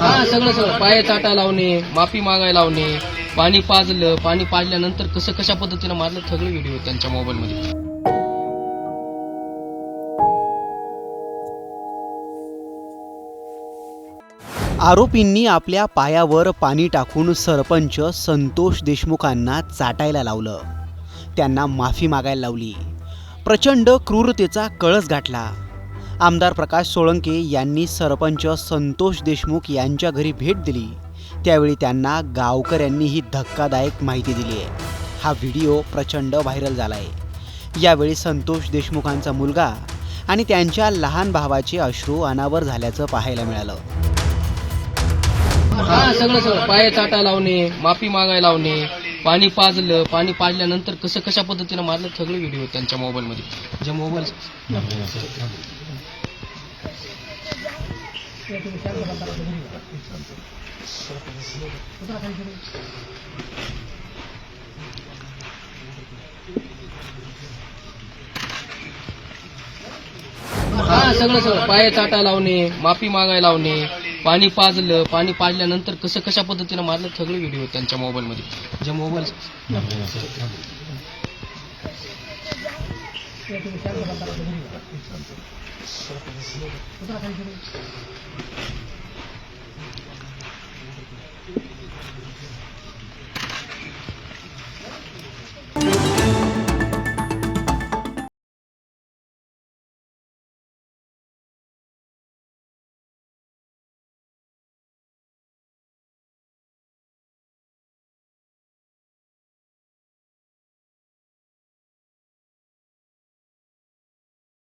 हा सगळं पाय चाटा लावणे, माफी मागायला लावणे, पाणी पाजलं, पाणी पाजल्यानंतर कशा पद्धतीनं मारलं सगळे व्हिडिओ त्यांच्या मोबाईलमध्ये. आरोपींनी आपल्या पायावर पाणी टाकून सरपंच संतोष देशमुखांना चाटायला लावलं, त्यांना माफी मागायला लावली. प्रचंड क्रूरतेचा कळस गाठला. आमदार प्रकाश सोळंके यांनी सरपंच संतोष देशमुख यांच्या घरी भेट दिली. त्यावेळी त्यांना गावकऱ्यांनी ही धक्कादायक माहिती दिली आहे. हा व्हिडिओ प्रचंड व्हायरल झाला आहे. यावेळी संतोष देशमुखांचा मुलगा आणि त्यांच्या लहान भावाचे अश्रू अनावर झाल्याचं पाहायला मिळालं. हा सगळं पाय चाटा लावणे, माफी मागायला लावणे, पाणी पाजलं, पाणी पाजल्यानंतर कशा पद्धतीनं मारलं सगळे व्हिडिओ त्यांच्या मोबाईलमध्ये. जे मोबाईल हा सगळं पाय चाटा लावणे, माफी मागायला लावणे, पाणी पाजलं, पाणी पाजल्यानंतर कशा पद्धतीनं मारलं सगळे व्हिडिओ त्यांच्या मोबाईलमध्ये. जे मोबाईल